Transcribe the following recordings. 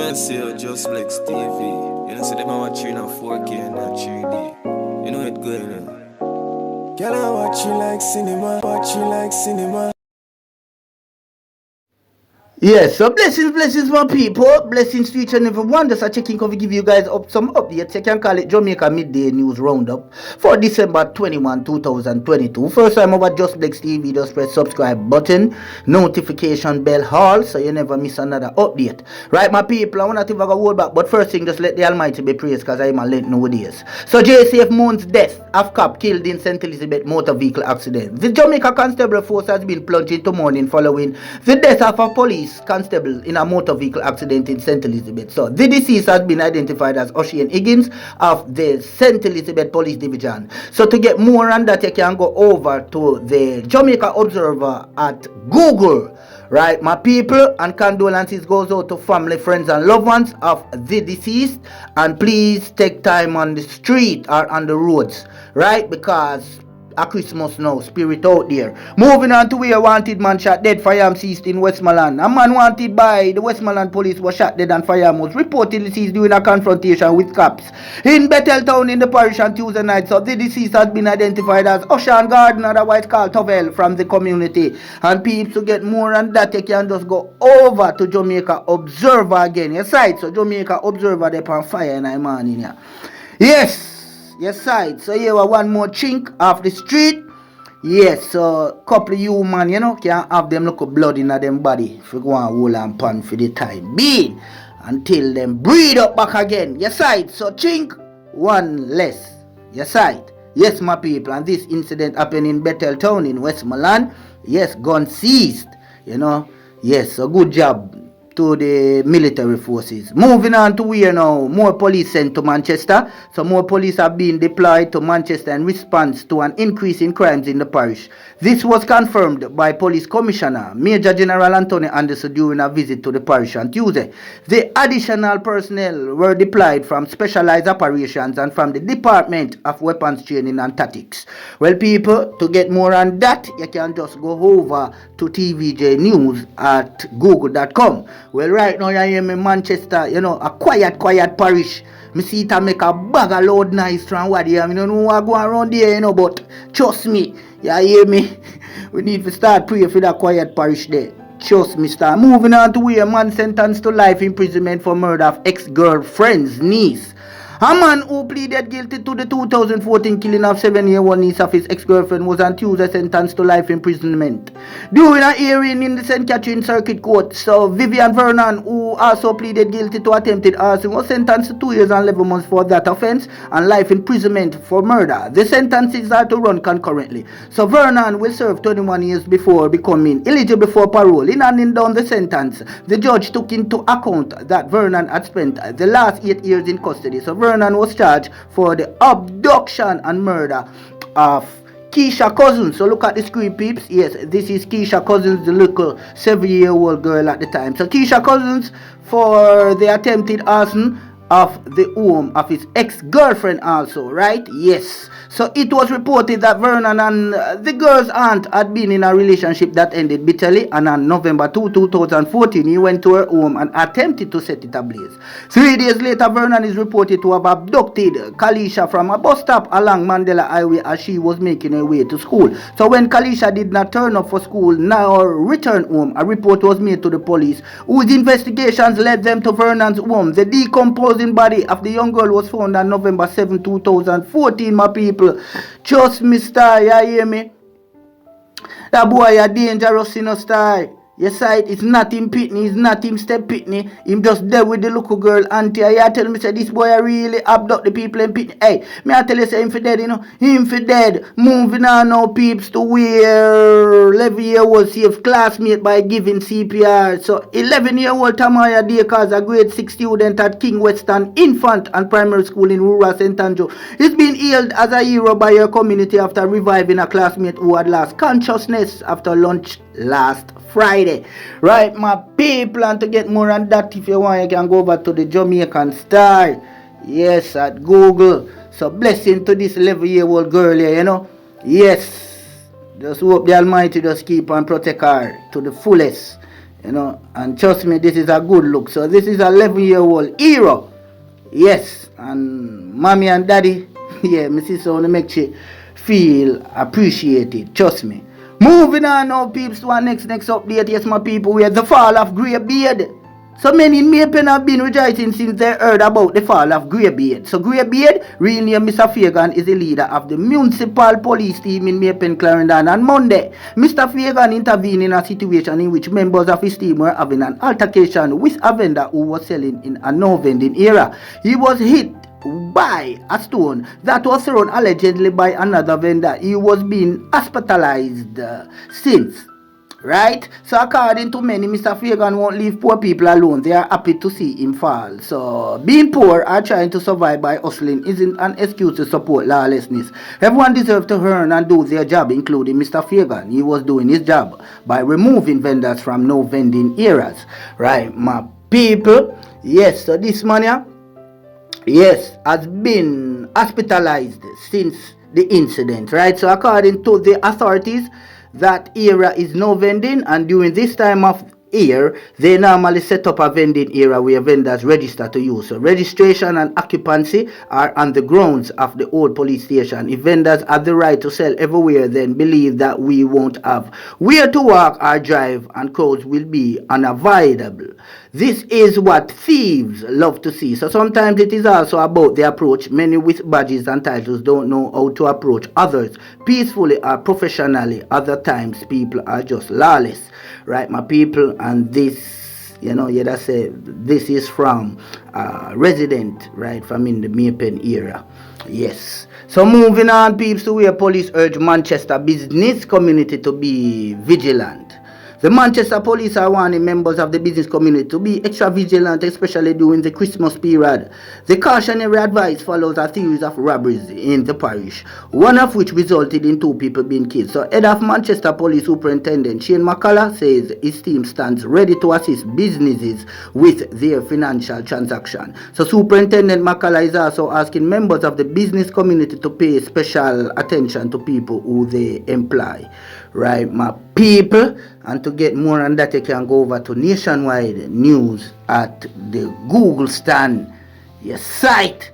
can see Just Flex TV. You know, see them watching on 4K and not 3D. You know it going on. Girl, I watch you like cinema, watch you like cinema. Yes, so blessings, my people. Blessings to each and every one. Just a checking cover give you guys up some updates. You can call it Jamaica Midday News Roundup for December 21, 2022. First time over Just Flex TV, just press subscribe button, notification bell all, so you never miss another update. Right, my people, I want to go hold back, but first thing, just let the Almighty be praised, because I'm a late nowadays. So JCF Moon's death, AFCAP killed in St. Elizabeth motor vehicle accident. The Jamaica Constable Force has been plunged into mourning following the death of a police constable in a motor vehicle accident in St. Elizabeth. So the deceased has been identified as Ocean Higgins of the St. Elizabeth Police Division. So to get more on that, you can go over to the Jamaica Observer at Google. Right, my people, and condolences goes out to family, friends, and loved ones of the deceased. And please take time on the street or on the roads, right? Because a Christmas now, spirit out there. Moving on to where a wanted man shot dead, firearm seized in Westmoreland. A man wanted by the Westmoreland police was shot dead and firearm was reportedly seized during a confrontation with cops in Betheltown in the parish on Tuesday night. So the deceased has been identified as Ocean Garden, otherwise called Tovel, from the community. And people, to get more on that, you can just go over to Jamaica Observer again. Yes, right. So Jamaica Observer, they're on fire in the morning here. Yes. Yes, side. So here are one more chink off the street. Yes, so couple of human, can have them look blood in them body if you go and hold and pan for the time being until them breathe up back again. Yes, side. So chink, one less. Yes, side. Yes, my people. And this incident happened in Betheltown in Westmoreland. Yes, gun seized. Yes, so good job to the military forces. Moving on to where now, more police sent to Manchester. So more police have been deployed to Manchester in response to an increase in crimes in the parish. This was confirmed by Police Commissioner Major General Anthony Anderson during a visit to the parish on Tuesday. The additional personnel were deployed from Specialized Operations and from the Department of Weapons Training and Tactics. Well, people, to get more on that, you can just go over to TVJ News at google.com. Well, right now, I am in Manchester, a quiet parish. Me see it make a bag of loud noise from what you have. I don't know what going around there, but trust me, you hear me? We need to start praying for that quiet parish there. Trust me, star. Moving on to where a man sentenced to life imprisonment for murder of ex-girlfriend's niece. A man who pleaded guilty to the 2014 killing of 7-year-old niece of his ex-girlfriend was on Tuesday sentenced to life imprisonment. During a hearing in the St. Catherine Circuit Court, so Vivian Vernon, who also pleaded guilty to attempted arson, was sentenced to 2 years and 11 months for that offense and life imprisonment for murder. The sentences are to run concurrently. So Vernon will serve 21 years before becoming eligible for parole. In handing down the sentence, the judge took into account that Vernon had spent the last 8 years in custody. So Vernon was charged for the abduction and murder of Keisha Cousins. So look at the screen, peeps. Yes, this is Keisha Cousins, the little 7-year-old girl at the time. So Keisha Cousins for the attempted arson of the home of his ex-girlfriend also, right? Yes. So it was reported that Vernon and the girl's aunt had been in a relationship that ended bitterly, and on November 2, 2014, he went to her home and attempted to set it ablaze. 3 days later, Vernon is reported to have abducted Kalisha from a bus stop along Mandela Highway as she was making her way to school. So when Kalisha did not turn up for school nor return home, a report was made to the police, whose investigations led them to Vernon's home. The decomposing body of the young girl was found on November 7, 2014, my people. Just me, star, you hear me? That boy a dangerous, star. Yes, it's not him pitney, it's not him step pitney. Him just there with the little girl auntie. You tell me say this boy really abduct the people in pitney. Hey, me I tell you say him for dead, him for dead. Moving on now, peeps, to where 11-year-old saved classmate by giving CPR. So 11-year-old Tamaya Dakers, a grade 6 student at King Western Infant and Primary School in rural St. Andrew, is being hailed as a hero by her community after reviving a classmate who had lost consciousness after lunch last Friday. Right, my people, and to get more on that, if you want, you can go over to the Jamaican Star. Yes, at Google. So blessing to this 11-year-old girl here, Yes. Just hope the Almighty just keep and protect her to the fullest. You know, and trust me, this is a good look. So this is 11-year-old hero. Yes, and mommy and daddy, yeah, my sister want to make you feel appreciated. Trust me. Moving on now, peeps, to our next update. Yes, my people, we have the fall of Greybeard. So many in Maypen have been rejoicing since they heard about the fall of Greybeard. So Greybeard, real name Mr. Fagan, is the leader of the municipal police team in Maypen, Clarendon on Monday. Mr. Fagan intervened in a situation in which members of his team were having an altercation with a vendor who was selling in a no-vending area. He was hit by a stone that was thrown allegedly by another vendor. He was being hospitalized since. Right? So according to many, Mr. Fagan won't leave poor people alone. They are happy to see him fall. So being poor or trying to survive by hustling isn't an excuse to support lawlessness. Everyone deserves to earn and do their job, including Mr. Fagan. He was doing his job by removing vendors from no vending areas. Right, my people? Yes, so this man here, yes, has been hospitalized since the incident. Right? So according to the authorities, that area is no vending, and during this time of year they normally set up a vending area where vendors register to use. So registration and occupancy are on the grounds of the old police station. If vendors have the right to sell everywhere, then believe that we won't have where to walk or drive and crowds will be unavoidable. This is what thieves love to see. So sometimes it is also about the approach. Many with badges and titles don't know how to approach others peacefully or professionally. Other times people are just lawless. Right, my people? And this, you know, yeah, that's a, this is from resident, right, from in the Maypen area. Yes. So moving on, peeps, to where police urge Manchester business community to be vigilant. The Manchester police are warning members of the business community to be extra vigilant, especially during the Christmas period. The cautionary advice follows a series of robberies in the parish, one of which resulted in 2 people being killed. So, head of Manchester Police Superintendent Shane McCullough says his team stands ready to assist businesses with their financial transaction. So, Superintendent McCullough is also asking members of the business community to pay special attention to people who they employ. Right, my people? And to get more on that, you can go over to Nationwide News at the Google stand, your site.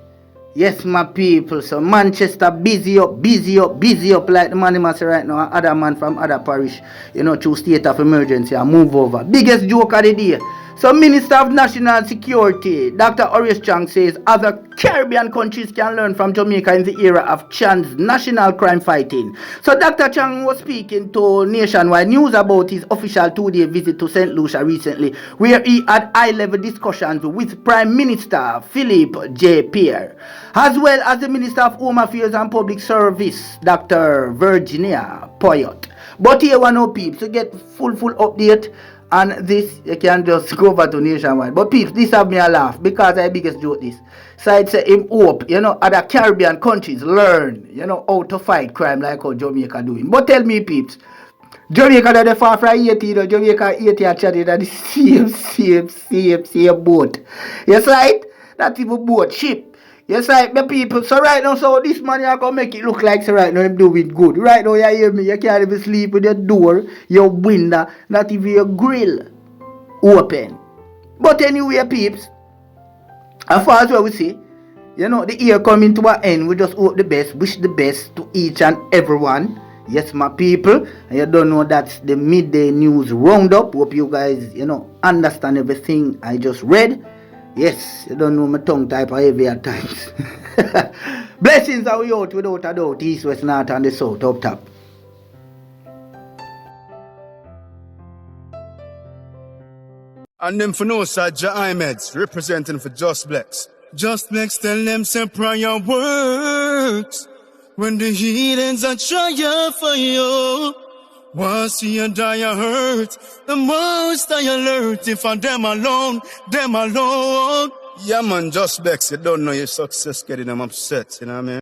Yes, my people. So Manchester busy up like the man must say right now. Other man from other parish, you know, through state of emergency and move over. Biggest joke of the day. So Minister of National Security, Dr. Horace Chang, says other Caribbean countries can learn from Jamaica in the era of transnational crime fighting. So Dr. Chang was speaking to Nationwide News about his official 2-day visit to St. Lucia recently, where he had high-level discussions with Prime Minister Philip J. Pierre, as well as the Minister of Home Affairs and Public Service, Dr. Virginia Poyot. But here one no peeps, to get full update. And this, you can just go over to Nationwide. But peeps, this have me a laugh because I biggest joke this. So I'd say him hope, you know, other Caribbean countries learn, you know, how to fight crime like how Jamaica doing. But tell me peeps, Jamaica that the far from Haiti, you know, Jamaica Haiti are chatting at the same boat. Yes, right? Not even boat, ship. Yes, right, my people. So right now, so this man you gonna make it look like so right now I'm doing good. Right now, you hear me, you can't even sleep with your door, your window, not even your grill open. But anyway, peeps, as far as what we see, you know, the year coming to an end, we just hope the best, wish the best to each and everyone. Yes, my people, and you don't know that's the midday news roundup. Hope you guys, you know, understand everything I just read. Yes, you don't know my tongue type of heavy at times. Blessings are we out without a doubt. East, west, north, and the south up top. And them for no side, Ahmeds, representing for Just Blacks. Just Blacks tell them say prayer works. When the heathens are trying for you, once you die you hurt, the most I alert. If I them alone. Yeah man, Just Blacks, you don't know your success getting them upset, you know what I mean?